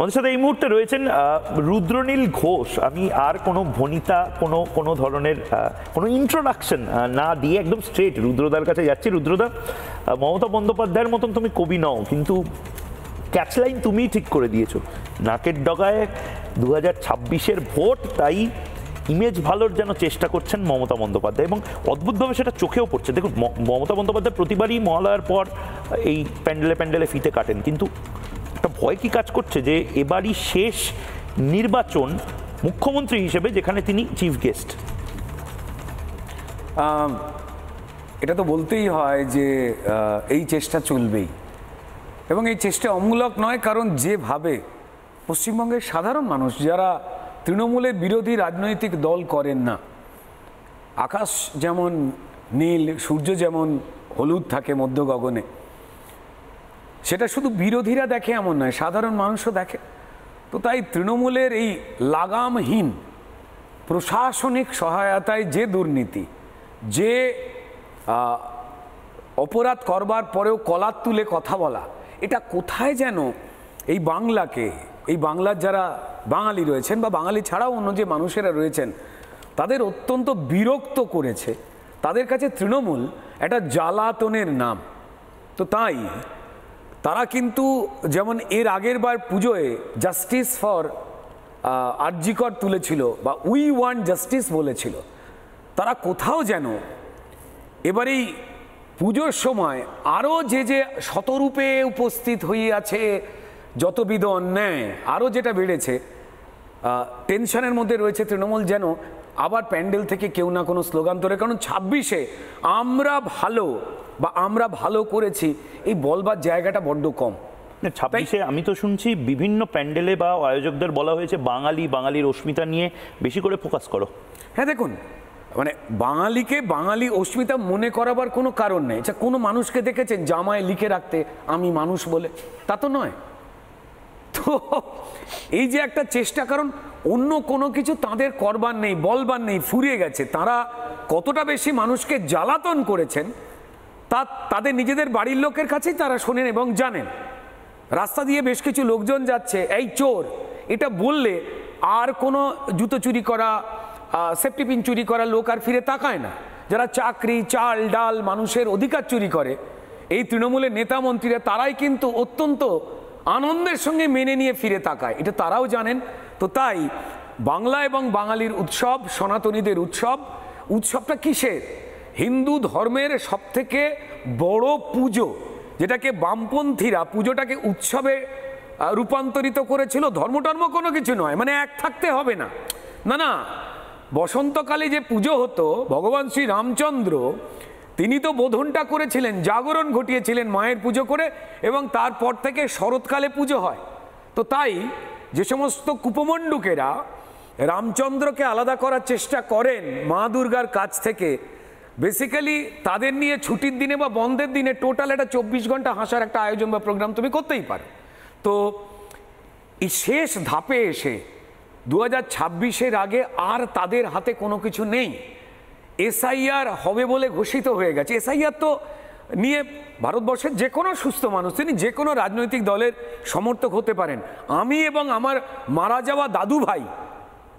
আমাদের সাথে এই মুহূর্তে রয়েছেন রুদ্রনীল ঘোষ। আমি আর কোনো ভনিতা কোনো ধরনের কোনো ইন্ট্রোডাকশন না দিয়ে একদম স্ট্রেট রুদ্রদার কাছে যাচ্ছি। রুদ্রদা, মমতা বন্দ্যোপাধ্যায়ের মতন তুমি কবি নও, কিন্তু ক্যাচলাইন তুমিই ঠিক করে দিয়েছো। নাকের ডগায় 2026-এর ভোট, তাই ইমেজ ভালোর যেন চেষ্টা করছেন মমতা বন্দ্যোপাধ্যায়, এবং অদ্ভুতভাবে সেটা চোখেও পড়ছে। দেখুন, মমতা বন্দ্যোপাধ্যায় প্রতিবারই মহালয়ার পর এই প্যান্ডেলে ফিতে কাটেন, কিন্তু একটা ভয় কি কাজ করছে যে এবারই শেষ নির্বাচন মুখ্যমন্ত্রী হিসেবে, যেখানে তিনি চিফ গেস্ট? এটা তো বলতেই হয় যে এই চেষ্টা চলবেই, এবং এই চেষ্টা অমূলক নয়। কারণ যেভাবে পশ্চিমবঙ্গের সাধারণ মানুষ, যারা তৃণমূলের বিরোধী রাজনৈতিক দল করেন না, আকাশ যেমন নীল, সূর্য যেমন হলুদ থাকে মধ্য গগনে, সেটা শুধু বিরোধীরা দেখে এমন নয়, সাধারণ মানুষও দেখে। তো তাই তৃণমূলের এই লাগামহীন প্রশাসনিক সহায়তায় যে দুর্নীতি, যে অপরাধ করবার পরেও কলার তুলে কথা বলা, এটা কোথায় যেন এই বাংলাকে, এই বাংলার যারা বাঙালি রয়েছেন বা বাঙালি ছাড়াও অন্য যে মানুষেরা রয়েছেন, তাদের অত্যন্ত বিরক্ত করেছে। তাদের কাছে তৃণমূল একটা জ্বালাতনের নাম। তো তাই তারা কিন্তু, যেমন এর আগের বার পুজোয় জাস্টিস ফর আরজিকর তুলেছিল বা উই ওয়ান্ট জাস্টিস বলেছিল, তারা কোথাও যেন এবার এই পুজোর সময় আরও যে শতরূপে উপস্থিত হইয়াছে যতবিধ অন্যায়, আরও যেটা বেড়েছে, টেনশনের মধ্যে রয়েছে তৃণমূল, যেন আবার প্যান্ডেল থেকে কেউ না কোনো স্লোগান তোলে। কারণ 26-এ আমরা ভালো বা আমরা ভালো করেছি এই বলবার জায়গাটা বড্ড কম। 26-এ আমি তো শুনছি বিভিন্ন প্যান্ডেলে বা আয়োজকদের বলা হয়েছে বাঙালির অস্মিতা নিয়ে বেশি করে ফোকাস করো। হ্যাঁ, দেখুন, মানে বাঙালিকে বাঙালি অস্মিতা মনে করাবার কোনো কারণ নেই। আচ্ছা, কোনো মানুষকে দেখেছেন জামায় লিখে রাখতে আমি মানুষ বলে? তা তো নয়। তো এই যে একটা চেষ্টা, কারণ অন্য কোনো কিছু তাদের করবার নেই, বলবার নেই, ফুরিয়ে গেছে। তারা কতটা বেশি মানুষকে জ্বালাতন করেছেন তা তাদের নিজেদের বাড়ির লোকের কাছেই তারা শোনেন এবং জানেন। রাস্তা দিয়ে বেশ কিছু লোকজন যাচ্ছে, এই চোর, এটা বললে আর কোনো জুতো চুরি করা, সেফটি পিন চুরি করা লোক আর ফিরে তাকায় না। যারা চাকরি, চাল ডাল, মানুষের অধিকার চুরি করে, এই তৃণমূলের নেতা মন্ত্রীরা, তারাই কিন্তু অত্যন্ত আনন্দের সঙ্গে মেনে নিয়ে ফিরে তাকায়, এটা তারাও জানেন। তো তাই বাংলা এবং বাঙালির উৎসব, সনাতনীদের উৎসব, উৎসবটা কিসের? হিন্দু ধর্মের সবথেকে বড় পুজো, যেটাকে বামপন্থীরা পুজোটাকে উৎসবে রূপান্তরিত করেছিল। ধর্ম কোনো কিছু নয়, মানে এক থাকতে হবে না, না, বসন্তকালে যে পুজো হতো, ভগবান শ্রী রামচন্দ্র তিনি তো বোধনটা করেছিলেন, জাগরণ ঘটিয়েছিলেন মায়ের পুজো করে, এবং তারপর থেকে শরৎকালে পুজো হয়। তো তাই যে সমস্ত কুপমণ্ডুকেরা রামচন্দ্রকে আলাদা করার চেষ্টা করেন মা দুর্গার কাছ থেকে, বেসিক্যালি তাদের নিয়ে ছুটির দিনে বা বন্ধের দিনে টোটাল একটা 24 ঘন্টা হাসার একটা আয়োজন বা প্রোগ্রাম তুমি করতেই পারো। তো এই শেষ ধাপে এসে 2026-এর আগে আর তাদের হাতে কোনো কিছু নেই। এসআইআর হবে বলে ঘোষিত হয়ে গেছে। এসআইআর তো নিয়ে ভারতবর্ষের যে কোনো সুস্থ মানুষ, তিনি যে কোনো রাজনৈতিক দলের সমর্থক হতে পারেন। আমি এবং আমার মারা যাওয়া দাদু ভাই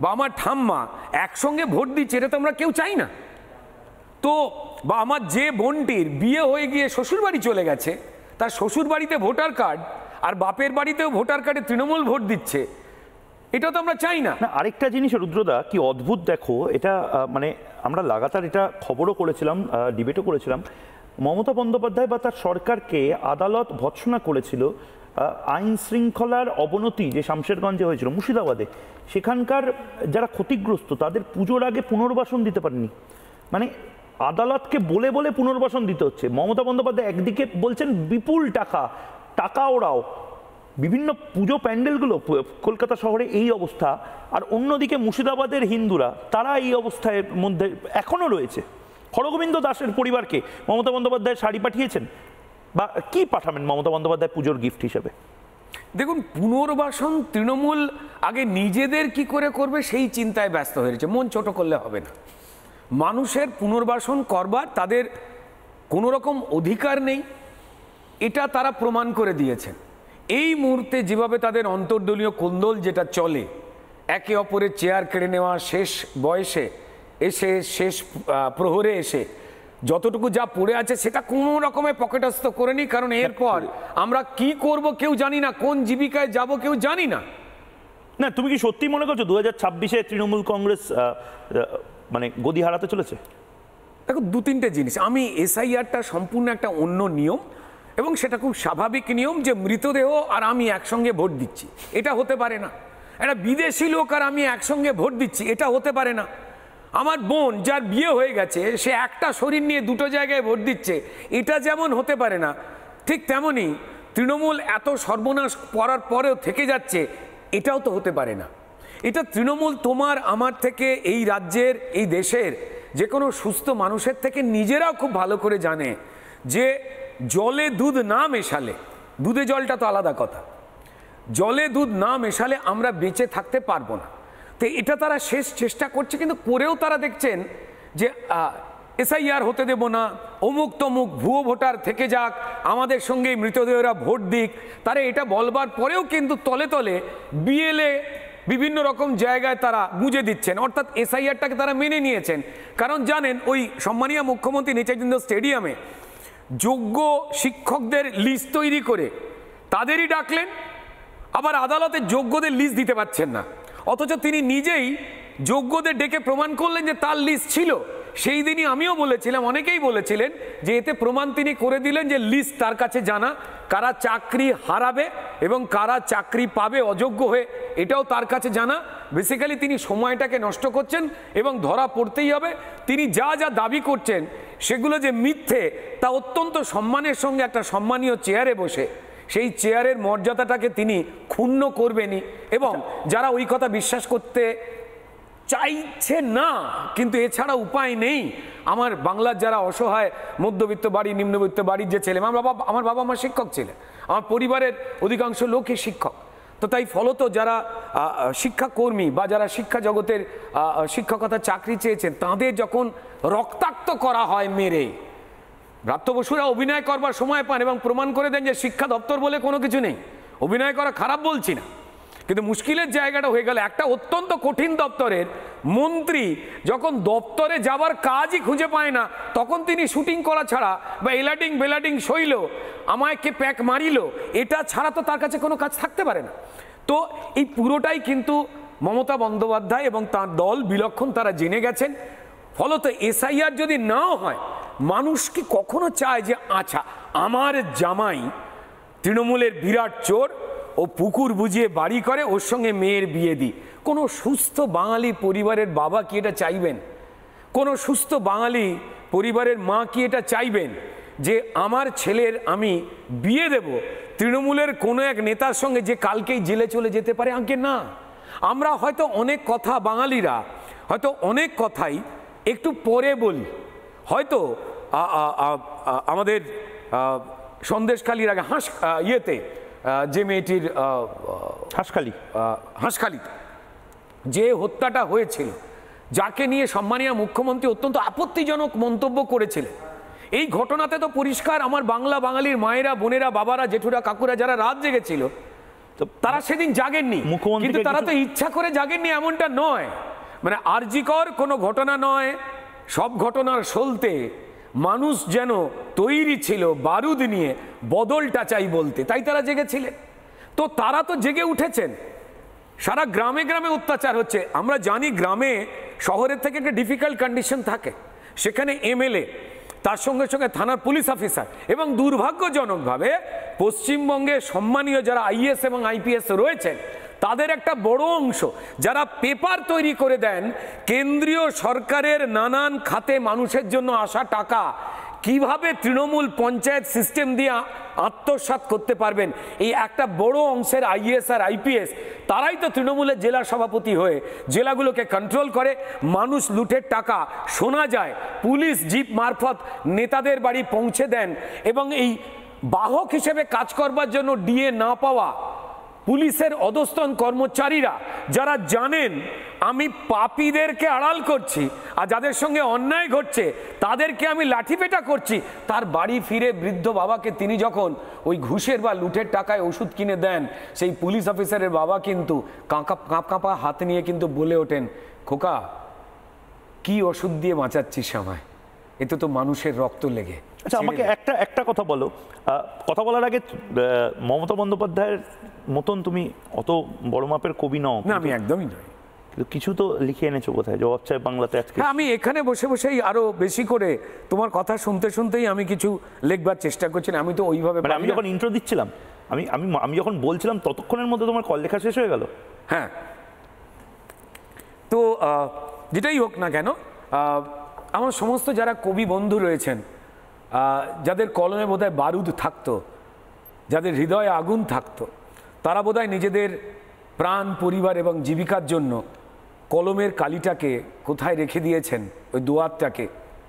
বা আমার ঠাম্মা একসঙ্গে ভোট দিচ্ছে, এটা তো আমরা কেউ চাই না। তো বা আমার যে বোনটির বিয়ে হয়ে গিয়ে শ্বশুরবাড়ি চলে গেছে, তার শ্বশুরবাড়িতে ভোটার কার্ড আর বাপের বাড়িতেও ভোটার কার্ডে তৃণমূল ভোট দিচ্ছে, এটা তো আমরা চাই না। আরেকটা জিনিস রুদ্রদা, কি অদ্ভুত দেখো, এটা মানে আমরা লাগাতার এটা খবরও করেছিলাম, ডিবেটও করেছিলাম। মমতা বন্দ্যোপাধ্যায় বা তার সরকারকে আদালত ভৎসনা করেছিল আইন শৃঙ্খলার অবনতি যে শামশেরগঞ্জে হয়েছিল, মুর্শিদাবাদে, সেখানকার যারা ক্ষতিগ্রস্ত তাদের পুজোর আগে পুনর্বাসন দিতে পারেনি। মানে আদালতকে বলে বলে পুনর্বাসন দিতে হচ্ছে। মমতা বন্দ্যোপাধ্যায় একদিকে বলছেন বিপুল টাকা ওরাও, বিভিন্ন পুজো প্যান্ডেলগুলো কলকাতা শহরে এই অবস্থা, আর অন্যদিকে মুর্শিদাবাদের হিন্দুরা তারা এই অবস্থায় মধ্যে এখনও রয়েছে। হরগোবিন্দ দাসের পরিবারকে মমতা বন্দ্যোপাধ্যায় শাড়ি পাঠিয়েছেন, বা কি পাঠাবেন মমতা বন্দ্যোপাধ্যায় পুজোর গিফট হিসেবে? দেখুন, পুনর্বাসন তৃণমূল আগে নিজেদের কি করে করবে সেই চিন্তায় ব্যস্ত হয়েছে। মন ছোট করলে হবে না। মানুষের পুনর্বাসন করবার তাদের কোনো রকম অধিকার নেই, এটা তারা প্রমাণ করে দিয়েছেন। এই মুহূর্তে যেভাবে তাদের অন্তর্দলীয় কোন্দল যেটা চলে, একে অপরের চেয়ার কেড়ে নেওয়া, শেষ বয়সে এসে শেষ প্রহরে এসে যতটুকু যা পড়ে আছে সেটা কোনো রকমে পকেটস্থ করে নি, কারণ এরপর আমরা কি করব কেউ জানি না, কোন জীবিকায় যাব কেউ জানি না। না, তুমি কি সত্যি মনে করছো 2026-এ তৃণমূল কংগ্রেস মানে গদি হারাতে চলেছে? দেখো, দু তিনটে জিনিস। আমি এসআইআরটা সম্পূর্ণ একটা অন্য নিয়ম, এবং সেটা খুব স্বাভাবিক নিয়ম যে মৃতদেহ আর আমি একসঙ্গে ভোট দিচ্ছি, এটা হতে পারে না। একটা বিদেশি লোক আর আমি একসঙ্গে ভোট দিচ্ছি, এটা হতে পারে না। আমার বোন যার বিয়ে হয়ে গেছে সে একটা শরীর নিয়ে দুটো জায়গায় ভোট দিচ্ছে, এটা যেমন হতে পারে না, ঠিক তেমনই তৃণমূল এত সর্বনাশ করার পরেও থেকে যাচ্ছে, এটাও তো হতে পারে না। এটা তৃণমূল তোমার আমার থেকে, এই রাজ্যের, এই দেশের যে কোনো সুস্থ মানুষের থেকে নিজেরাও খুব ভালো করে জানে যে জলে দুধ না মেশালে, দুধে জলটা তো আলাদা কথা, জলে দুধ না মেশালে আমরা বেঁচে থাকতে পারবো না। তো এটা তারা শেষ চেষ্টা করছে, কিন্তু করেও তারা দেখছেন যে এসআইআর হতে দেব না, অমুক তমুক ভুয়ো ভোটার থেকে যাক, আমাদের সঙ্গে মৃতদেহরা ভোট দিক। তারা এটা বলবার পরেও কিন্তু তলে তলে বিএলএ বিভিন্ন রকম জায়গায় তারা গুঁজে দিচ্ছেন, অর্থাৎ এসআইআরটাকে তারা মেনে নিয়েছেন। কারণ জানেন, ওই সম্মানীয় মুখ্যমন্ত্রী নেতাজিন্দ স্টেডিয়ামে যোগ্য শিক্ষকদের লিস্ট তৈরি করে তাদেরই ডাকলেন, আবার আদালতে যোগ্যদের লিস্ট দিতে পারছেন না, অথচ তিনি নিজেই যোগ্যদের ডেকে প্রমাণ করলেন যে তার লিস্ট ছিল। সেই দিনই আমিও বলেছিলাম, অনেকেই বলেছিলেন যে এতে প্রমাণ তিনি করে দিলেন যে লিস্ট তার কাছে জানা, কারা চাকরি হারাবে এবং কারা চাকরি পাবে অযোগ্য হয়ে, এটাও তার কাছে জানা। বেসিক্যালি তিনি সময়টাকে নষ্ট করছেন এবং ধরা পড়তেই হবে। তিনি যা যা দাবি করছেন সেগুলো যে মিথ্যে, তা অত্যন্ত সম্মানের সঙ্গে একটা সম্মানীয় চেয়ারে বসে সেই চেয়ারের মর্যাদাটাকে তিনি ক্ষুণ্ণ করবেনই। এবং যারা ওই কথা বিশ্বাস করতে চাইছে না, কিন্তু এছাড়া উপায় নেই, আমার বাংলার যারা অসহায় মধ্যবিত্ত বাড়ি, নিম্নবিত্ত বাড়ির যে ছেলে, আমার বাবা মা শিক্ষক ছিলেন, আমার পরিবারের অধিকাংশ লোকই শিক্ষক, তো তাই ফলত যারা শিক্ষাকর্মী বা যারা শিক্ষা জগতের শিক্ষকতা চাকরি চেয়েছেন, তাদের যখন রক্তাক্ত করা হয় মেরে, ব্রাত্য বসুরা অভিনয় করবার সময় পান এবং প্রমাণ করে দেন যে শিক্ষা দপ্তর বলে কোনো কিছু নেই। অভিনয় করা খারাপ বলছি না, কিন্তু মুশকিলের জায়গাটা হয়ে গেল একটা অত্যন্ত কঠিন দপ্তরের মন্ত্রী যখন দপ্তরে যাবার কাজই খুঁজে পায় না, তখন তিনি শুটিং করা ছাড়া বা এলাডিং বেলাডিং সইল, আমায় কে প্যাক মারিল, এটা ছাড়া তো তার কাছে কোনো কাজ থাকতে পারে না। তো এই পুরোটাই কিন্তু মমতা বন্দ্যোপাধ্যায় এবং তার দল বিলক্ষণ তারা জেনে গেছেন। ফলত এসআইআর যদি নাও হয়, মানুষ কি কখনো চায় যে আচ্ছা আমার জামাই তৃণমূলের বিরাট চোর, ও পুকুর বুঝিয়ে বাড়ি করে, ওর সঙ্গে মেয়ের বিয়ে দিই? কোনো সুস্থ বাঙালি পরিবারের বাবা কি এটা চাইবেন? কোনো সুস্থ বাঙালি পরিবারের মা কি এটা চাইবেন যে আমার ছেলের আমি বিয়ে দেব তৃণমূলের কোনো এক নেতার সঙ্গে যে কালকেই জেলে চলে যেতে পারে? আগে না। আমরা হয়তো অনেক কথা, বাঙালিরা হয়তো অনেক কথাই একটু পরে বলি, হয়তো আমাদের সন্দেশখালির আগে ইয়েতে যে মেয়েটির হাঁসখালিতে যে হত্যাটা হয়েছিল, যাকে নিয়ে সম্মানীয় মুখ্যমন্ত্রী অত্যন্ত আপত্তিজনক মন্তব্য করেছিলেন, এই ঘটনাতে তো পরিষ্কার আমার বাঙালির মায়েরা, বোনেরা, বাবারা, জেঠুরা, কাকুরা যারা রাত জেগেছিল, তারা সেদিন জাগেননি। কিন্তু তারা তো ইচ্ছা করে জাগেননি এমনটা নয়, মানে আরজিকর কোনো ঘটনা নয়, সব ঘটনার সলতে মানুষ যেন তৈরি ছিল বারুদ নিয়ে বদলটা চাই বলতে, তাই তারা জেগেছিলেন। তো তারা তো জেগে উঠেছেন। সারা গ্রামে গ্রামে অত্যাচার হচ্ছে। আমরা জানি গ্রামে শহরের থেকে একটা ডিফিকাল্ট কন্ডিশন থাকে, সেখানে এমএলএ, তার সঙ্গে সঙ্গে থানার পুলিশ অফিসার, এবং দুর্ভাগ্যজনকভাবে পশ্চিমবঙ্গে সম্মানীয় যারা আইএস এবং আইপিএস রয়েছেন, তাদের একটা বড় অংশ যারা পেপার তৈরি করে দেন কেন্দ্রীয় সরকারের নানান খাতে মানুষের জন্য আসা টাকা কিভাবে তৃণমূল পঞ্চায়েত সিস্টেম দিয়ে আত্মসাৎ করতে পারবেন, এই একটা বড় অংশের আইএস আর আইপিএস তারাই তো তৃণমূলের জেলা সভাপতি হয়ে জেলাগুলোকে কন্ট্রোল করে। মানুষ লুটের টাকা শোনা যায় পুলিশ জিপ মারফত নেতাদের বাড়ি পৌঁছে দেন, এবং এই বাহক হিসেবে কাজ করবার জন্য ডিএ না পাওয়া পুলিশের অধস্তন কর্মচারীরা যারা জানেন আমি পাপীদেরকে আড়াল করছি আর যাদের সঙ্গে অন্যায় ঘটছে তাদেরকে আমি লাঠিপেটা করছি, তার বাড়ি ফিরে বৃদ্ধ বাবাকে তিনি যখন ওই ঘুষের বা লুটের টাকায় ওষুধ কিনে দেন, সেই পুলিশ অফিসারের বাবা কিন্তু কাঁপা হাত নিয়ে কিন্তু বলে ওঠেন, খোকা কি ওষুধ দিয়ে বাঁচাচ্ছিস আমায়, এতে তো মানুষের রক্ত লেগে। আচ্ছা, আমাকে একটা কথা বলো, কথা বলার আগে মমতা বন্দ্যোপাধ্যায়ের মতন তুমি অত বড় মাপের কবি নও। না, আমি একদমই নই। কিছু তো লিখে এনেছো কোথায়, জবাব চাই বাংলাতে আজকে? আমি এখানে বসে বসেই আরো বেশি করে তোমার কথা শুনতে শুনতেই আমি কিছু লিখবার চেষ্টা করছি। আমি তো ওইভাবে আমি যখন ইন্ট্রো দিচ্ছিলাম, আমি যখন বলছিলাম ততক্ষণের মধ্যে তোমার কল লেখা শেষ হয়ে গেল। হ্যাঁ, তো যেটাই হোক না কেন, আমার সমস্ত যারা কবি বন্ধু রয়েছেন, যাদের কলমে বোধহয় বারুদ থাকতো, যাদের হৃদয়ে আগুন থাকতো, তারা বোধহয় নিজেদের প্রাণ, পরিবার এবং জীবিকার জন্য কলমের কালিটাকে কোথায় রেখে দিয়েছেন, ওই দোয়াতটাকে,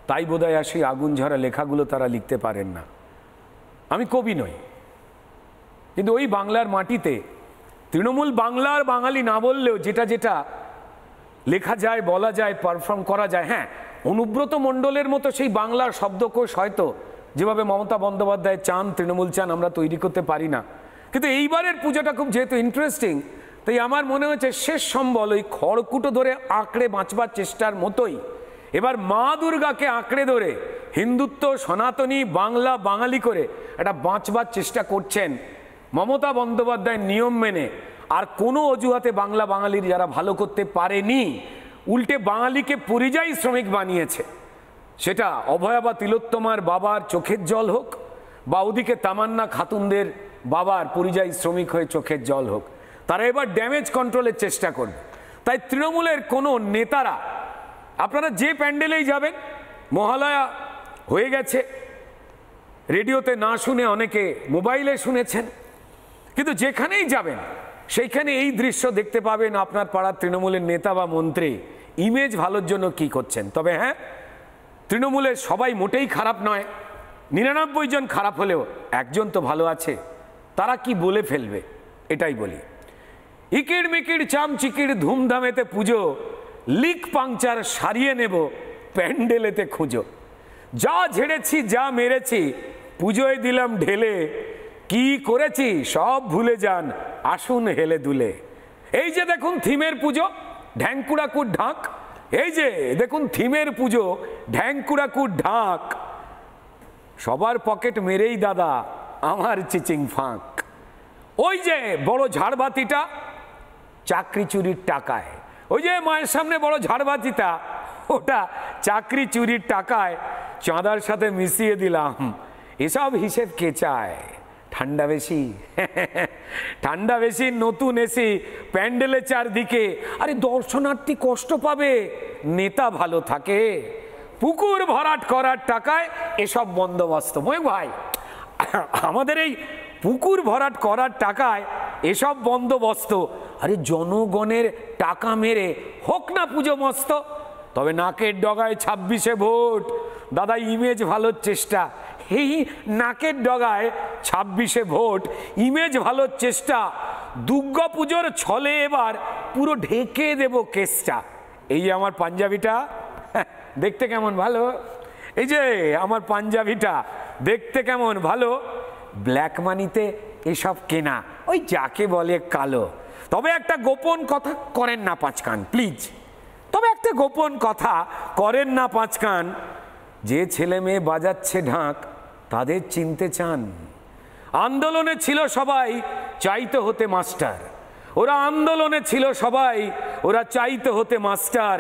তাই বোধহয় আর সেই আগুন ঝরা লেখাগুলো তারা লিখতে পারেন না। আমি কবি নই, কিন্তু ওই বাংলার মাটিতে তৃণমূল বাংলার বাঙালি না বললেও যেটা যেটা লেখা যায়, বলা যায়, পারফর্ম করা যায়, হ্যাঁ, অনুব্রত মণ্ডলের মতো সেই বাংলার শব্দকোষ হয়তো যেভাবে মমতা বন্দ্যোপাধ্যায় চান, তৃণমূল চান, আমরা তৈরি করতে পারি না। কিন্তু এইবারের পুজোটা খুব যেহেতু ইন্টারেস্টিং, তাই আমার মনে হচ্ছে শেষ সম্বল ওই খড়কুটো ধরে আঁকড়ে বাঁচবার চেষ্টার মতোই এবার মা দুর্গাকে আঁকড়ে ধরে হিন্দুত্ব, সনাতনী, বাংলা, বাঙালি করে একটা বাঁচবার চেষ্টা করছেন মমতা বন্দ্যোপাধ্যায় নিয়ম মেনে। আর কোনো অজুহাতে বাংলা বাঙালির যারা ভালো করতে পারেনি, উল্টে বাঙালিকে পরিযায়ী শ্রমিক বানিয়েছে, সেটা অভয়া বা তিলোত্তমার বাবার চোখের জল হোক, বা ওদিকে তামান্না খাতুনদের বাবার পরিযায়ী শ্রমিক হয়ে চোখের জল হোক, তারা এবার ড্যামেজ কন্ট্রোলের চেষ্টা করবে। তাই তৃণমূলের কোনো নেতারা, আপনারা যে প্যান্ডেলেই যাবেন, মহালয়া হয়ে গেছে, রেডিওতে না শুনে অনেকে মোবাইলে শুনেছেন, কিন্তু যেখানেই যাবেন সেইখানে এই দৃশ্য দেখতে পাবেন, আপনার পাড়ার তৃণমূলের নেতা বা মন্ত্রী ইমেজ ভালোর জন্য কি করছেন। তবে হ্যাঁ, তৃণমূলের সবাই মোটেই খারাপ নয়, 99 জন খারাপ হলেও একজন তো ভালো আছে, তারা কি বলে ফেলবে এটাই বলি। ইকিড় মিকিড় চামচিকিড় ধুমধামেতে পুজো, লিক পাংচার সারিয়ে নেব প্যান্ডেলেতে খুঁজো, যা ঝেড়েছি যা মেরেছি পুজোয় দিলাম ঢেলে, কি করেছি সব ভুলে যান আসুন হেলে দুলে। এই যে দেখুন থিমের পুজো, ঢ্যাংকুড়াকুর ঢাক, এই যে দেখুন থিমের পুজো, ঢ্যাংকুড়াকুর ঢাক, সবার পকেট মেরেই দাদা আমার চিচিং ফাঁক। ওই যে বড় ঝাড়বাতিটা চাকরি চুরির টাকায়, ওই যে মায়ের সামনে বড় ঝাড়বাতিটা, ওটা চাকরি চুরির টাকায় চাঁদার সাথে মিশিয়ে দিলাম, এসব হিসেব কে চায়? ঠান্ডা বেশি, ঠান্ডা বেশি, নতুন এসি প্যান্ডেলে চারদিকে, আরে দর্শনার্থী কষ্ট পাবে, নেতা ভালো থাকে, পুকুর ভরাট করার টাকায় এসব বন্দোবস্ত। ময়ূক ভাই, আমাদের এই পুকুর ভরাট করার টাকায় এসব বন্দোবস্ত, আরে জনগণের টাকা মেরে হোক না পুজো মস্ত, তবে নাকের ডগায় 26শে ভোট, দাদা ইমেজ ভালোর চেষ্টা, এই নাকের ডগায় 26শে ভোট, ইমেজ ভালোর চেষ্টা, দুর্গা পুজোর ছলে এবার পুরো ঢেকে দেব কেসটা। এই যে আমার পাঞ্জাবিটা দেখতে কেমন ভালো, এই যে আমার পাঞ্জাবিটা দেখতে কেমন ভালো, ব্ল্যাক মানিতে এসব কেনা, ওই যাকে বলে কালো। তবে একটা গোপন কথা করেন না পাঁচকান প্লিজ, তবে একটা গোপন কথা করেন না পাঁচকান, যে ছেলে মেয়ে বাজাচ্ছে ঢাক তাদের চিনতে চান? আন্দোলনে ছিল সবাই, চাইতে হতে মাস্টার, ওরা আন্দোলনে ছিল সবাই, ওরা চাইতে হতে মাস্টার,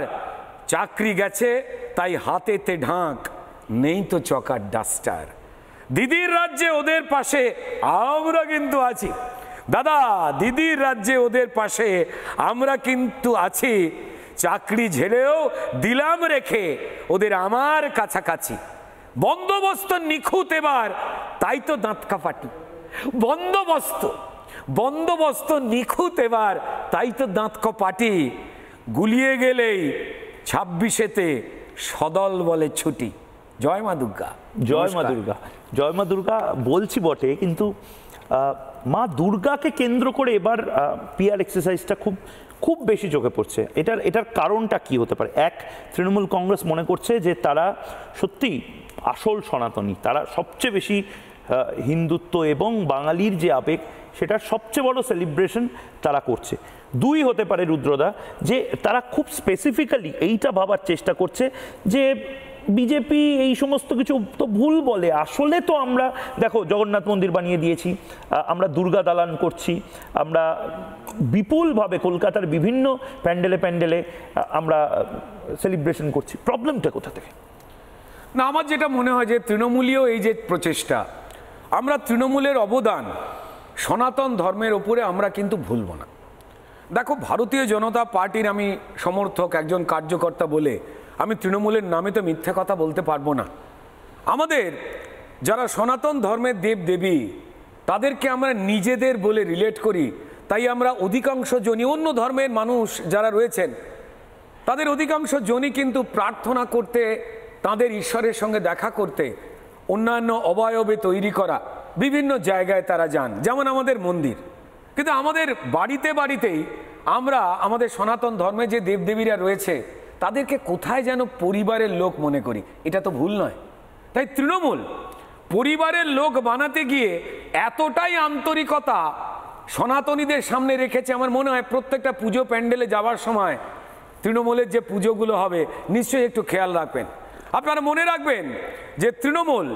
চাকরি গেছে তাই হাতেতে ঢাক, নেই তো চকার ডাস্টার। দিদির রাজ্যে ওদের পাশে আমরা কিন্তু আছি, দাদা দিদির রাজ্যে ওদের পাশে আমরা কিন্তু আছি, চাকরি ঝেড়েও দিলাম রেখে ওদের আমার কাছাকাছি। বন্দোবস্ত নিখুঁত এবার তাই তো দাঁত কাপাটি, বন্দোবস্ত নিখুঁত এবার তাই তো দাঁত কপাটি, গুলিয়ে গেলেই 26তে সদল বলে ছুটি। জয় মা দুর্গা, জয় মা দুর্গা, জয় মা দুর্গা বলছি বটে, কিন্তু মা দুর্গাকে কেন্দ্র করে এবার পিআর এক্সারসাইজটা খুব খুব বেশি চোখে পড়ছে। এটার কারণটা কি হতে পারে? এক, তৃণমূল কংগ্রেস মনে করছে যে তারা সত্যি আসল সনাতনী, তারা সবচেয়ে বেশি হিন্দুত্ব এবং বাঙালির যে আবেগ সেটার সবচেয়ে বড় সেলিব্রেশন তারা করছে। দুই হতে পারে রুদ্রদা, যে তারা খুব স্পেসিফিক্যালি এইটা ভাবার চেষ্টা করছে যে বিজেপি এই সমস্ত কিছু তো ভুল বলে, আসলে তো আমরা দেখো জগন্নাথ মন্দির বানিয়ে দিয়েছি, আমরা দুর্গা দালান করছি, আমরা বিপুলভাবে কলকাতার বিভিন্ন প্যান্ডেলে প্যান্ডেলে আমরা সেলিব্রেশন করছি, প্রবলেমটা কোথা থেকে? না, আমার যেটা মনে হয় যে তৃণমূলীয় এই যে প্রচেষ্টা, আমরা তৃণমূলের অবদান সনাতন ধর্মের ওপরে আমরা কিন্তু ভুলব না। দেখো, ভারতীয় জনতা পার্টির আমি সমর্থক, একজন কার্যকর্তা বলে আমি তৃণমূলের নামে তো মিথ্যা কথা বলতে পারবো না। আমাদের যারা সনাতন ধর্মের দেব দেবী তাদেরকে আমরা নিজেদের বলে রিলেট করি, তাই আমরা অধিকাংশ জনই, অন্য ধর্মের মানুষ যারা রয়েছেন তাদের অধিকাংশ জনই কিন্তু প্রার্থনা করতে, তাদের ঈশ্বরের সঙ্গে দেখা করতে অন্যান্য অবয়বে তৈরি করা বিভিন্ন জায়গায় তারা যান, যেমন আমাদের মন্দির। কিন্তু আমাদের বাড়িতে বাড়িতেই আমরা আমাদের সনাতন ধর্মে যে দেবদেবীরা রয়েছে তাদেরকে কোথায় যেন পরিবারের লোক মনে করি, এটা তো ভুল নয়। তাই তৃণমূল পরিবারের লোক বানাতে গিয়ে এতটাই আন্তরিকতা সনাতনীদের সামনে রেখেছে, আমার মনে হয় প্রত্যেকটা পুজো প্যান্ডেলে যাওয়ার সময় তৃণমূলের যে পুজোগুলো হবে নিশ্চয়ই একটু খেয়াল রাখবেন। আপনারা মনে রাখবেন যে তৃণমূল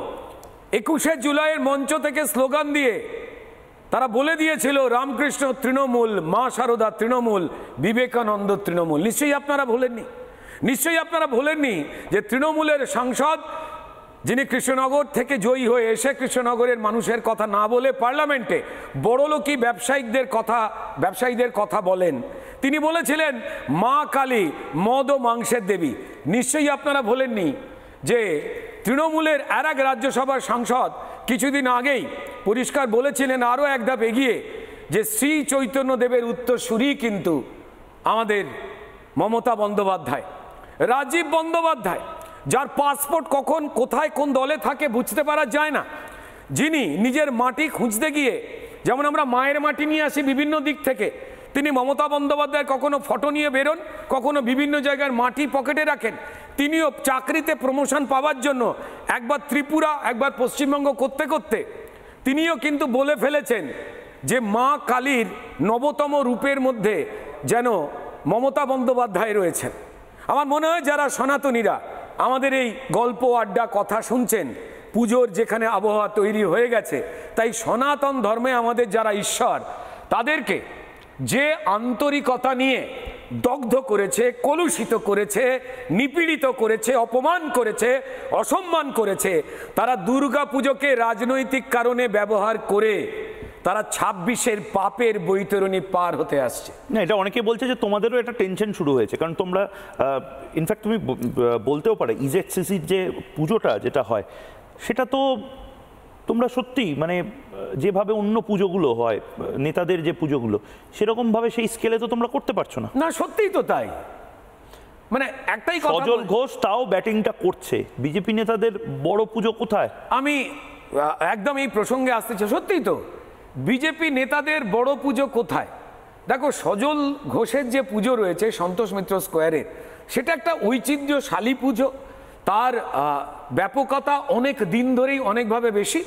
21শে জুলাইয়ের মঞ্চ থেকে স্লোগান দিয়ে তারা বলে দিয়েছিল রামকৃষ্ণ তৃণমূল, মা শারদা তৃণমূল, বিবেকানন্দ তৃণমূল। নিশ্চয়ই আপনারা ভোলেননি, নিশ্চয়ই আপনারা ভোলেননি যে তৃণমূলের সাংসদ যিনি কৃষ্ণনগর থেকে জয়ী হয়ে এসে কৃষ্ণনগরের মানুষের কথা না বলে পার্লামেন্টে বড়লোকি ব্যবসায়ীদের কথা বলেন, তিনি বলেছিলেন মা কালী মদ ও মাংসের দেবী। নিশ্চয়ই আপনারা ভোলেননি যে তৃণমূলের আর এক রাজ্যসভার সাংসদ কিছুদিন আগেই পরিষ্কার বলেছিলেন আরও এক ধাপ এগিয়ে যে শ্রী চৈতন্যদেবের উত্তরসূরি কিন্তু আমাদের মমতা বন্দ্যোপাধ্যায়, রাজীব বন্দ্যোপাধ্যায়, যার পাসপোর্ট কখন কোথায় কোন দলে থাকে বুঝতে পারা যায় না, যিনি নিজের মাটি খুঁজতে গিয়ে, যেমন আমরা মায়ের মাটি নিয়ে আসি বিভিন্ন দিক থেকে, তিনি মমতা বন্দ্যোপাধ্যায়ের কখনো ফটো নিয়ে বেরোন, কখনো বিভিন্ন জায়গার মাটি পকেটে রাখেন। তিনিও চাকরিতে প্রমোশন পাওয়ার জন্য একবার ত্রিপুরা একবার পশ্চিমবঙ্গ করতে করতে তিনিও কিন্তু বলে ফেলেছেন যে মা কালীর নবতম রূপের মধ্যে যেন মমতা বন্দ্যোপাধ্যায় রয়েছেন। আমার মনে হয় যারা সনাতনীরা আমাদের এই গল্প আড্ডা কথা শুনছেন, পুজোর যেখানে আবহাওয়া তৈরি হয়ে গেছে, তাই সনাতন ধর্মে আমাদের যারা ঈশ্বর তাদেরকে যে আন্তরিকতা নিয়ে দগ্ধ করেছে, কলুষিত করেছে, নিপীড়িত করেছে, অপমান করেছে, অসম্মান করেছে, তারা দুর্গা পুজোকে রাজনৈতিক কারণে ব্যবহার করে তারা 26-এর পাপের বৈতরণী পার হতে আসছে। না, এটা অনেকে বলছে যে তোমাদেরও একটা টেনশন শুরু হয়েছে, কারণ তোমরা ইনফ্যাক্ট তুমি বলতেও পারো ইজেডসিসির যে পুজোটা যেটা হয় সেটা তো তোমরা সত্যি মানে যেভাবে অন্য পুজোগুলো হয় নেতাদের যে পুজোগুলো সেরকমভাবে সেই স্কেলে তো তোমরা করতে পারছো না। না, সত্যিই তো তাই। মানে একটাই কথা, সজল ঘোষ তাও ব্যাটিংটা করছে, বিজেপি নেতাদের বড় পুজো কোথায়? আমি একদম এই প্রসঙ্গে আসতে চাই, সত্যিই তো বিজেপি নেতাদের বড় পুজো কোথায়? দেখো, সজল ঘোষের যে পুজো রয়েছে সন্তোষ মিত্র স্কোয়ারে, সেটা একটা ঐতিহ্যশালী পুজো, তার ব্যাপকতা অনেক দিন ধরেই অনেকভাবে বেশি,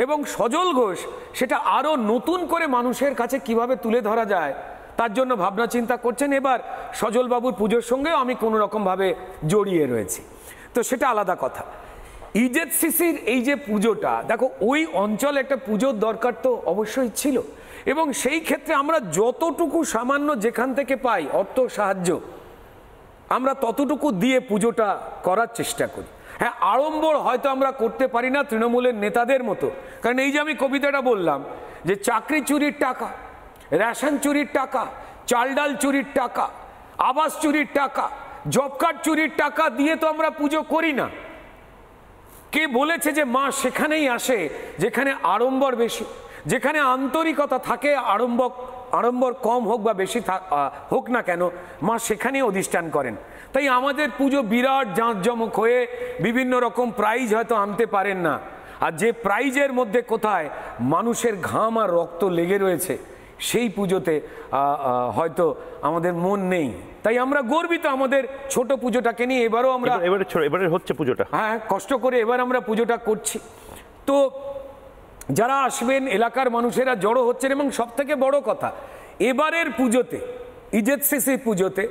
এবং সজল ঘোষ সেটা আরও নতুন করে মানুষের কাছে কিভাবে তুলে ধরা যায় তার জন্য ভাবনা চিন্তা করছেন। এবার সজলবাবুর পুজোর সঙ্গেও আমি কোনো রকমভাবে জড়িয়ে রয়েছি, তো সেটা আলাদা কথা। ইজেডসিসির এই যে পুজোটা, দেখো ওই অঞ্চলে একটা পুজোর দরকার তো অবশ্যই ছিল, এবং সেই ক্ষেত্রে আমরা যতটুকু সামান্য যেখান থেকে পাই অর্থ সাহায্য আমরা ততটুকু দিয়ে পুজোটা করার চেষ্টা করি। হ্যাঁ, আড়ম্বর হয়তো আমরা করতে পারি না তৃণমূলের নেতাদের মতো, কারণ এই যে আমি কবিতাটা বললাম যে চাকরি চুরির টাকা, রেশন চুরির টাকা, চাল ডাল চুরির টাকা, আবাস চুরির টাকা, জব কার্ড চুরির টাকা দিয়ে তো আমরা পুজো করি না। কে বলেছে যে মা সেখানেই আসে যেখানে আড়ম্বর বেশি, যেখানে আন্তরিকতা থাকে, আড়ম্বর কম হোক বা বেশি হোক না কেন, মা সেখানেই অধিষ্ঠান করেন। তাই আমাদের পুজো বিরাট জাঁকজমক হয়ে বিভিন্ন রকম প্রাইজ হয়তো আনতে পারেন না, আর যে প্রাইজের মধ্যে কোথায় মানুষের ঘাম আর রক্ত লেগে রয়েছে, সেই পুজোতে হয়তো আমাদের মন নেই। তাই আমরা গর্বিত আমাদের ছোট পুজোটাকে নিয়ে। এবারও আমরা এবারে হচ্ছে পুজোটা, হ্যাঁ, কষ্ট করে এবার আমরা পুজোটা করছি। তো যারা আসবেন এলাকার মানুষেরা জড়ো হচ্ছেন, এবং সব থেকে বড় কথা এবারের পুজোতে, ইজেডসিসি পুজোতে,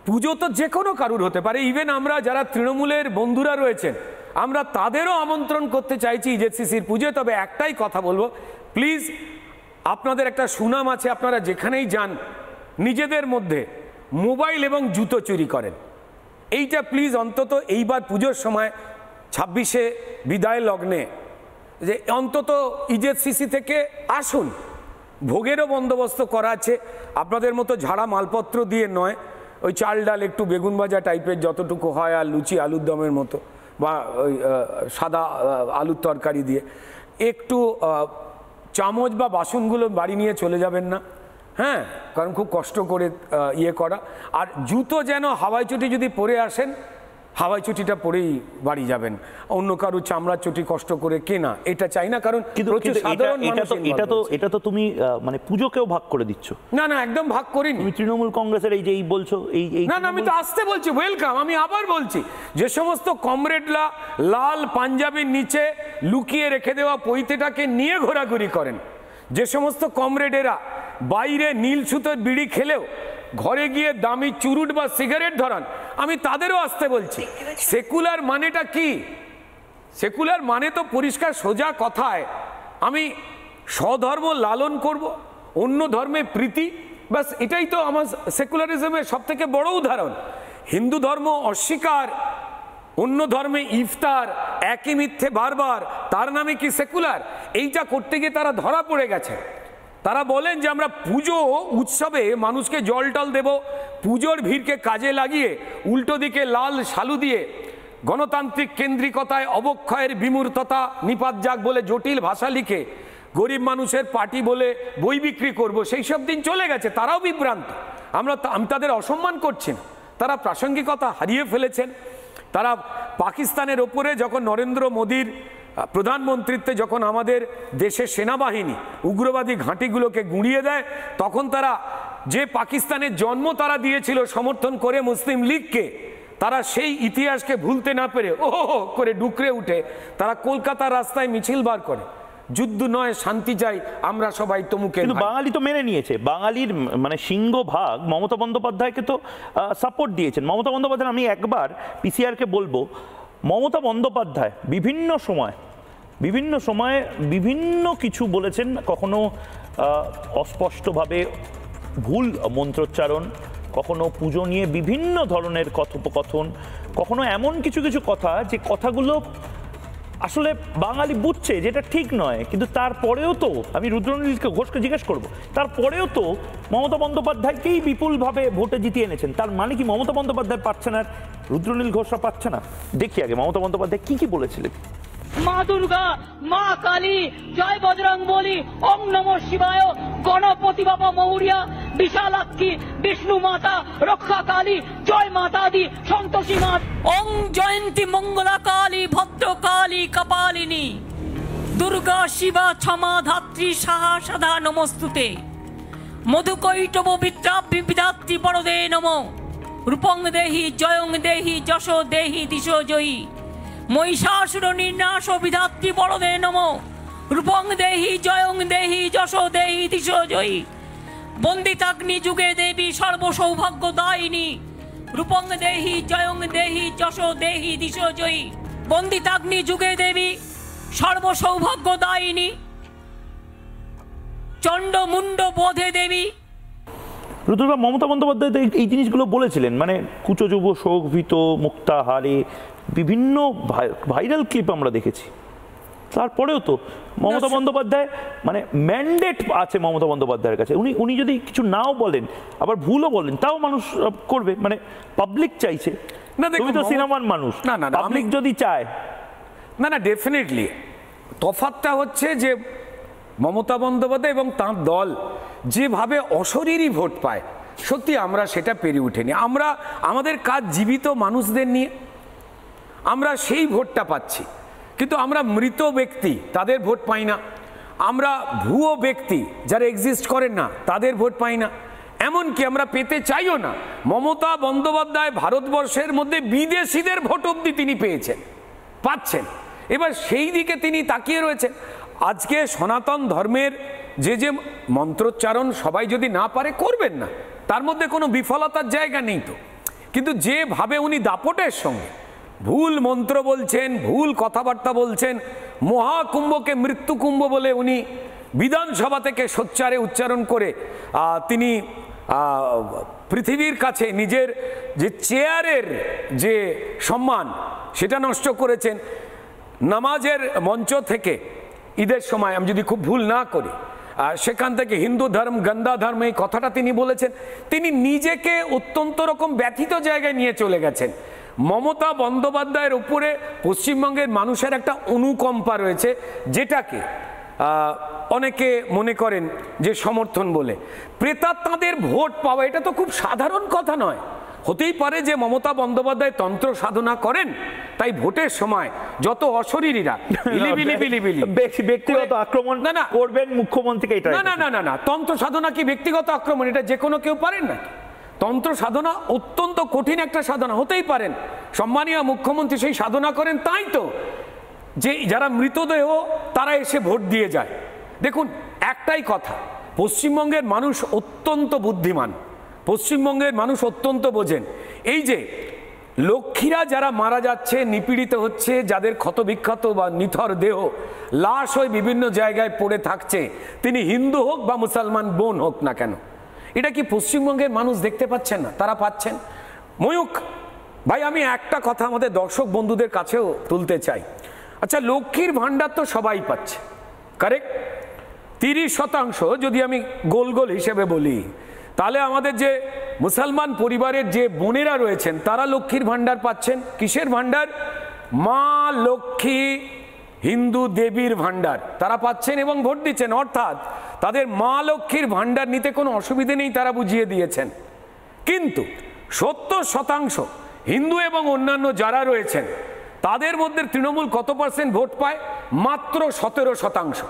পুজো তো যে কোনো কারুর হতে পারে, ইভেন আমরা যারা তৃণমূলের বন্ধুরা রয়েছেন আমরা তাদেরও আমন্ত্রণ করতে চাইছি ইজেডসিসির পুজোয়। তবে একটাই কথা বলবো, প্লিজ আপনাদের একটা সুনাম আছে, আপনারা যেখানেই যান নিজেদের মধ্যে মোবাইল এবং জুতো চুরি করেন, এইটা প্লিজ অন্তত এইবার পুজোর সময় 26শে বিদায় লগ্নে যে অন্তত ইজেডসিসি থেকে আসুন। ভোগেরও বন্দোবস্ত করা আছে, আপনাদের মতো ঝাড়া মালপত্র দিয়ে নয়, ওই চাল ডাল একটু বেগুন ভাজা টাইপের যতটুকু হয়, আর লুচি আলুর দমের মতো, বা ওই সাদা আলুর তরকারি দিয়ে একটু চামচ বা বাসনগুলো বাড়ি নিয়ে চলে যাবেন না, হ্যাঁ, কারণ খুব কষ্ট করে ইয়ে করা। আর জুতো যেন হাওয়াই চটি যদি পরে আসেন, হাওয়াই চটিটা পরেই বাড়ি যাবেন, অন্য কারো চামড়ার চটি কষ্ট করে কেনা এটা চাই না, কারণ এটা তো তুমি মানে পুজোকেও ভাগ করে দিচ্ছ। না না, একদম ভাগ করিনি। তুমি তৃণমূল কংগ্রেসের এই যে এই বলছো, এই না না, আমি তো আসতে বলছি ওয়েলকাম। আমি আবার বলছি, যে সমস্ত কমরেডরা লাল পাঞ্জাবির নিচে লুকিয়ে রেখে দেওয়া পৈতেটাকে নিয়ে ঘোরাঘুরি করেন, যে সমস্ত কমরেডেরা বাইরে নীল সুতোর বিড়ি খেলেও ঘরে গিয়ে দামি চুরুট বা সিগারেট ধরান, আমি তাদেরও আসতে বলছি। সেকুলার মানেটা কি? সেকুলার মানে তো পরিষ্কার সোজা কথায় আমি স্বধর্ম লালন করব, অন্য ধর্মে প্রীতি, বাস এটাই তো আমার সেকুলারিজমের সব থেকে বড় উদাহরণ। হিন্দু ধর্ম অস্বীকার, অন্য ধর্মে ইফতার, একই মিথ্যে বারবার, তার নামে কি সেকুলার? এইটা করতে গিয়ে তারা ধরা পড়ে গেছে। তারা বলেন যে আমরা পুজো উৎসবে মানুষকে জল টল দেব, পুজোর ভিড়কে কাজে লাগিয়ে উল্টো দিকে লাল শালু দিয়ে গণতান্ত্রিক কেন্দ্রিকতায় অবক্ষয়ের বিমূর্ততা নিপাত যাক বলে জটিল ভাষা লিখে গরিব মানুষের পার্টি বলে বই বিক্রি করব, সেই সব দিন চলে গেছে। তারাও বিভ্রান্ত, আমি তাদের অসম্মান করছি না, তারা প্রাসঙ্গিকতা হারিয়ে ফেলেছেন। তারা পাকিস্তানের ওপরে যখন নরেন্দ্র মোদীর প্রধানমন্ত্রীত্বে যখন আমাদের দেশের সেনাবাহিনী উগ্রবাদী ঘাঁটিগুলোকে গুঁড়িয়ে দেয়, তখন তারা যে পাকিস্তানের জন্ম তারা দিয়েছিল সমর্থন করে মুসলিম লীগকে, তারা সেই ইতিহাসকে ভুলতে না পেরে ও করে ডুকরে উঠে তারা কলকাতার রাস্তায় মিছিল বার করে, যুদ্ধ নয় শান্তি চাই আমরা সবাই তমুকে। কিন্তু বাঙালি তো মেনে নিয়েছে, বাঙালির মানে সিংহভাগ মমতা বন্দ্যোপাধ্যায়কে তো সাপোর্ট দিয়েছেন। মমতা বন্দ্যোপাধ্যায়, আমি একবার পিসিআরকে বলবো, মমতা বন্দ্যোপাধ্যায় বিভিন্ন সময় বিভিন্ন কিছু বলেছেন, কখনো অস্পষ্টভাবে ভুল মন্ত্রোচ্চারণ, কখনো পুজো নিয়ে বিভিন্ন ধরনের কথোপকথন, কখনো এমন কিছু কথা যে কথাগুলো আসলে বাঙালি বুঝছে যেটা ঠিক নয়, কিন্তু তারপরেও তো আমি রুদ্রনীল ঘোষকে জিজ্ঞেস করবো, তারপরেও তো মমতা বন্দ্যোপাধ্যায়কেই বিপুলভাবে ভোটে জিতিয়ে এনেছেন। তার মানে কি মমতা বন্দ্যোপাধ্যায় পাচ্ছে না, রুদ্রনীল ঘোষরা পাচ্ছে না? দেখি আগে মমতা বন্দ্যোপাধ্যায় কি বলেছিলেন। মা দুর্গা, মা কালী, জয় বজরং বলি, ওম নমঃ শিবায়, গণপতি বাবা মৌরিয়া, বিশালাক্ষী, বিষ্ণু মাতা, রক্ষা কালী, জয় মাতা দি, সন্তোষী মা, ওং জয়ন্তী মঙ্গলা কালী, ভদ্র কালী, কপালিনী, দুর্গা শিবা ক্ষমা ধাত্রী সাহা সদা নমস্তুতে, মধুকৈটব বিদ্রাভ্যি বিধাত্রী বরদে নমো, রূপং দেহি জয়ং দেহি যশো দেহি দিশো জয়ী, মহিষাসুর নির্নাশ বিধাত্রী বরদে নমো, রূপং দেহি জয়ং দেহি যশো দেহি দিশো জয়ী, বন্দিতাগ্নি যুগে দেবী সর্বসৌভাগ্য দায়িনী, রূপং দেহি জয়ং দেহি যশো দেহি দিশো জয়ী, বন্দিতাগ্নি যুগে দেবী সর্বসৌভাগ্য দায়িনী, চণ্ড মুন্ড বোধে দেবী। রুদ্রদা, মমতা বন্দ্যোপাধ্যায় এই জিনিসগুলো বলেছিলেন, মানে কুচো যুব শোকভীত মুক্তাহারে বিভিন্ন ভাইরাল ক্লিপ আমরা দেখেছি। তারপরেও তো মমতা বন্দ্যোপাধ্যায় মানে ম্যান্ডেট আছে মমতা বন্দ্যোপাধ্যায়ের কাছে, উনি যদি কিছু নাও বলেন আবার ভুলও বলেন তাও মানুষ করবে, মানে পাবলিক চাইছে। না, তুমি তো সিনেমার মানুষ, পাবলিক যদি চায়। না না, ডেফিনেটলি তফাৎটা হচ্ছে যে মমতা বন্দ্যোপাধ্যায় এবং তাঁর দল যেভাবে অশরীরী ভোট পায়, সত্যি আমরা সেটা পেরে উঠিনি। আমাদের কাজ জীবিত মানুষদের নিয়ে, আমরা সেই ভোটটা পাচ্ছি। কিন্তু আমরা মৃত ব্যক্তি তাদের ভোট পাই না, আমরা ভুয়ো ব্যক্তি যারা এক্সিস্ট করেন না তাদের ভোট পাই না, এমনকি আমরা পেতে চাইও না। মমতা বন্দ্যোপাধ্যায় ভারতবর্ষের মধ্যে বিদেশিদের ভোট অবধি তিনি পাচ্ছেন। এবার সেই দিকে তিনি তাকিয়ে রয়েছেন। আজকে সনাতন ধর্মের যে মন্ত্রোচ্চারণ সবাই যদি না পারে করবেন না, তার মধ্যে কোনো বিফলতার জায়গা নেই তো, কিন্তু যেভাবে উনি দাপটের সঙ্গে ভুল মন্ত্র বলছেন, ভুল কথাবার্তা বলছেন, মহাকুম্ভকে মৃত্যুকুম্ভ বলে উনি বিধানসভা থেকে সোচ্চারে উচ্চারণ করে তিনি পৃথিবীর কাছে নিজের যে চেয়ারের যে সম্মান সেটা নষ্ট করেছেন। নামাজের মঞ্চ থেকে ঈদের সময় আমি যদি খুব ভুল না করি, সেখান থেকে হিন্দু ধর্ম গন্দা ধর্ম এই কথাটা তিনি বলেছেন। তিনি নিজেকে অত্যন্ত রকম ব্যথিত জায়গায় নিয়ে চলে গেছেন। মমতা বন্দ্যোপাধ্যায়ের উপরে পশ্চিমবঙ্গের মানুষের একটা অনুকম্পা রয়েছে, যেটাকে অনেকে মনে করেন যে সমর্থন বলে। প্রেতাত্মাদের ভোট পাওয়া এটা তো খুব সাধারণ কথা নয়। হতেই পারে যে মমতা বন্দ্যোপাধ্যায় তন্ত্র সাধনা করেন, তাই ভোটের সময় যত অশরীরীরা ব্যক্তিগত আক্রমণ না করবেন মুখ্যমন্ত্রীকে, এটা না তন্ত্র সাধনা কি ব্যক্তিগত আক্রমণ? এটা যে কোনো কেউ পারেন না। তন্ত্র সাধনা অত্যন্ত কঠিন একটা সাধনা, হতেই পারেন সম্মানীয় মুখ্যমন্ত্রী সেই সাধনা করেন, তাই তো যে যারা মৃতদেহ তারা এসে ভোট দিয়ে যায়। দেখুন একটাই কথা, পশ্চিমবঙ্গের মানুষ অত্যন্ত বুদ্ধিমান, পশ্চিমবঙ্গের মানুষ অত্যন্ত বোঝেন। এই যে লক্ষ্মীরা যারা মারা যাচ্ছে, নিপীড়িত হচ্ছে, যাদের ক্ষতবিক্ষত বা নিথর দেহ লাশ হয়ে বিভিন্ন জায়গায় পড়ে থাকছে, তিনি হিন্দু হোক বা মুসলমান বোন হোক না কেন, এটা কি পশ্চিমবঙ্গের মানুষ দেখতে পাচ্ছেন না? তারা পাচ্ছেন। ময়ূক ভাই, আমি একটা কথা আমাদের দর্শক বন্ধুদের কাছেও তুলতে চাই। আচ্ছা, লক্ষ্মীর ভাণ্ডার তো সবাই পাচ্ছে, কারেক্ট? 30% যদি আমি গোল গোল হিসেবে বলি, তাহলে আমাদের যে মুসলমান পরিবারের যে বোনেরা রয়েছেন তারা লক্ষ্মীর ভাণ্ডার পাচ্ছেন। কিসের ভাণ্ডার? মা লক্ষ্মী হিন্দু দেবীর ভাণ্ডার তারা পাচ্ছেন এবং ভোট দিচ্ছেন। অর্থাৎ তাদের মা লক্ষ্মীর ভাণ্ডার নিতে কোনো অসুবিধে নেই, তারা বুঝিয়ে দিয়েছেন। কিন্তু 70% হিন্দু এবং অন্যান্য যারা রয়েছেন তাদের মধ্যে তৃণমূল কত পার্সেন্ট ভোট পায়? মাত্র 17%।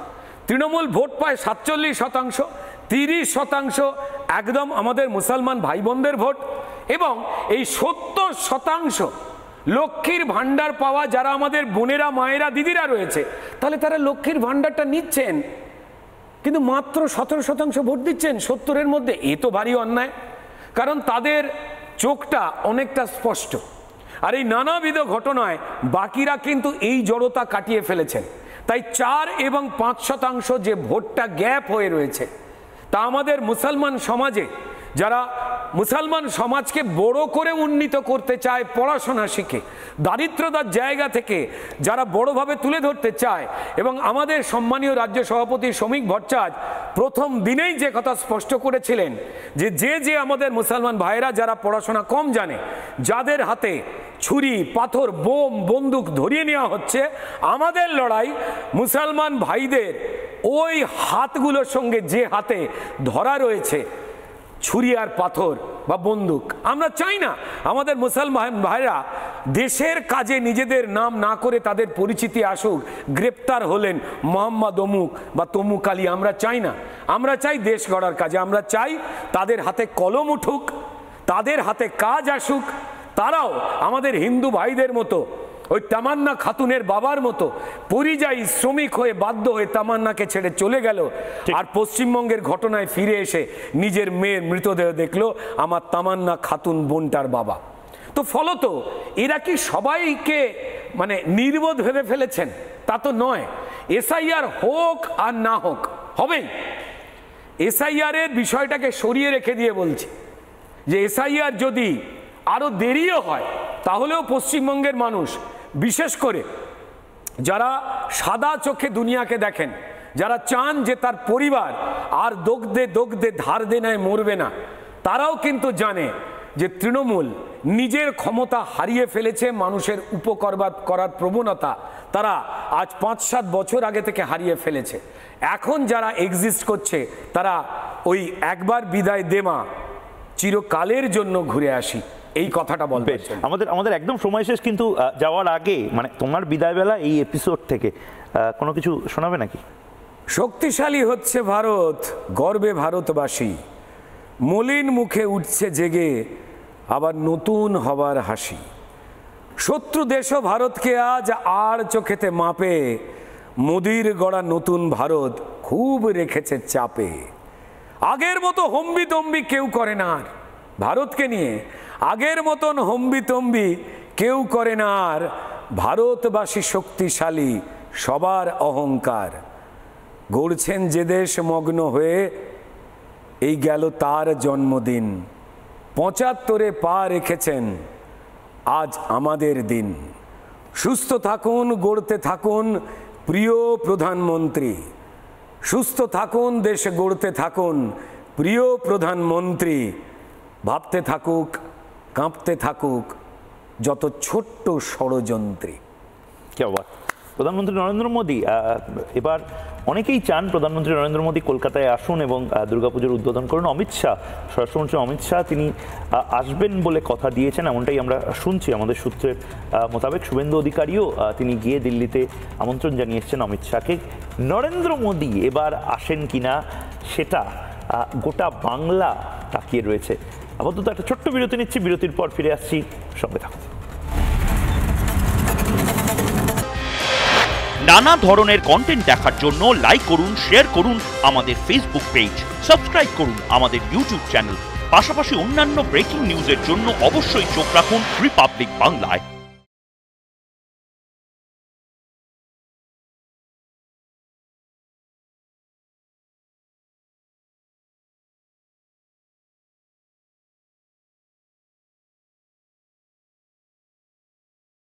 তৃণমূল ভোট পায় 47%, 30% একদম আমাদের মুসলমান ভাই বোনদের ভোট। এবং এই 70% লক্ষ্মীর ভাণ্ডার পাওয়া যারা আমাদের বোনেরা, মায়েরা, দিদিরা রয়েছে, তাহলে তারা লক্ষ্মীর ভাণ্ডারটা নিচ্ছেন, কিন্তু মাত্র 17% ভোট দিচ্ছেন 70-এর মধ্যে। এ তো ভারী অন্যায়, কারণ তাদের চোখটা অনেকটা স্পষ্ট। আর এই নানাবিধ ঘটনায় বাকিরা কিন্তু এই জড়তা কাটিয়ে ফেলেছেন। তাই 4 এবং 5% যে ভোটটা গ্যাপ হয়ে রয়েছে, তা আমাদের মুসলমান সমাজে যারা মুসলমান সমাজকে বড় করে উন্নীত করতে চায়, পড়াশোনা শিখে দারিদ্রতার জায়গা থেকে যারা বড়ভাবে তুলে ধরতে চায়, এবং আমাদের সম্মানীয় রাজ্য সভাপতি শ্রমিক ভট্টাচার্য প্রথম দিনেই যে কথা স্পষ্ট করেছিলেন যে আমাদের মুসলমান ভাইরা যারা পড়াশোনা কম জানে, যাদের হাতে ছুরি, পাথর, বোম, বন্দুক ধরিয়ে নেওয়া হচ্ছে, আমাদের লড়াই মুসলমান ভাইদের ওই হাতগুলোর সঙ্গে যে হাতে ধরা রয়েছে ছুরি আর পাথর বা বন্দুক। আমরা চাই না আমাদের মুসলমান ভাইরা দেশের কাজে নিজেদের নাম না করে তাদের পরিচিতি আসুক, গ্রেপ্তার হলেন মোহাম্মদ অমুক বা তমুক আলী। আমরা চাই না, আমরা চাই দেশ গড়ার কাজে, আমরা চাই তাদের হাতে কলম উঠুক, তাদের হাতে কাজ আসুক, তারাও আমাদের হিন্দু ভাইদের মতো ওই তামান্না খাতুনের বাবার মতো পরিযায়ী শ্রমিক হয়ে বাধ্য হয়ে তামান্নাকে ছেড়ে চলে গেল, আর পশ্চিমবঙ্গের ঘটনায় ফিরে এসে নিজের মেয়ের মৃতদেহ দেখলো আমার তামান্না খাতুন বোনটার বাবা। তো ফলত এরা কি সবাইকে মানে নির্বোধ ভেবে ফেলেছেন? তা তো নয়। এসআইআর হোক আর না হোক, হবেই। এসআইআর এর বিষয়টাকে সরিয়ে রেখে দিয়ে বলছি যে এসআইআর যদি আরো দেরিও হয়, তাহলেও পশ্চিমবঙ্গের মানুষ, বিশেষ করে যারা সাদা চোখে দুনিয়াকে দেখেন, যারা চান যে তার পরিবার আর দগ্ধে দগ্ধে ধার দেনায় মরবে না, তারাও কিন্তু জানে যে তৃণমূল নিজের ক্ষমতা হারিয়ে ফেলেছে, মানুষের উপকার করার প্রবণতা তারা আজ 5-7 বছর আগে থেকে হারিয়ে ফেলেছে। এখন যারা এক্সিস্ট করছে তারা ওই একবার বিদায় দে মা, চিরকালের জন্য ঘুরে আসি, এই কথাটা বলবেন। আমাদের একদম সময় শেষ, কিন্তু যাওয়ার আগে মানে তোমার বিদায় বেলা এই এপিসোড থেকে কোনো কিছু শোনাবে নাকি? শক্তিশালী হচ্ছে ভারত, গর্বে ভারতবাসী, মলিন মুখে উঠছে জেগে আবার নতুন হবার হাসি। শত্রু দেশও ভারতকে আজ আর চোখেতে মাপে, মোদির গড়া নতুন ভারত খুব রেখেছে চাপে। আগের মতো হম্বিতম্বি কেউ করে না আর ভারতকে নিয়ে, আগের মতন হম্বিতম্বি কেউ করে না আর। ভারতবাসী শক্তিশালী, সবার অহংকার। গড়ছেন যে দেশ মগ্ন হয়ে, এই গেল তার জন্মদিন। ৭৫-এ পা রেখেছেন, আজ আমাদের দিন। সুস্থ থাকুন, গড়তে থাকুন প্রিয় প্রধানমন্ত্রী। সুস্থ থাকুন, দেশ গড়তে থাকুন প্রিয় প্রধানমন্ত্রী। ভাবতে থাকুক, কাঁপতে থাকুক যত ছোট্ট ষড়যন্ত্রী। কি বাত! প্রধানমন্ত্রী নরেন্দ্র মোদী, এবার অনেকেই চান প্রধানমন্ত্রী নরেন্দ্র মোদী কলকাতায় আসুন এবং দুর্গাপুজোর উদ্বোধন করুন। অমিত শাহ, স্বরাষ্ট্রমন্ত্রী অমিত শাহ, তিনি আসবেন বলে কথা দিয়েছেন, এমনটাই আমরা শুনছি আমাদের সূত্রের মোতাবেক। শুভেন্দু অধিকারীও তিনি গিয়ে দিল্লিতে আমন্ত্রণ জানিয়ে এসেছেন অমিত শাহকে। নরেন্দ্র মোদী এবার আসেন কিনা সেটা গোটা বাংলা তাকিয়ে রয়েছে। আপাতত একটা ছোট্ট বিরতি নিচ্ছি, বিরতির পর ফিরে আসছি, সঙ্গে থাকুন। নানা ধরনের কন্টেন্ট দেখার জন্য লাইক করুন, শেয়ার করুন আমাদের ফেসবুক পেজ, সাবস্ক্রাইব করুন আমাদের ইউটিউব চ্যানেল। পাশাপাশি অন্যান্য ব্রেকিং নিউজের জন্য অবশ্যই চোখ রাখুন রিপাবলিক বাংলায়।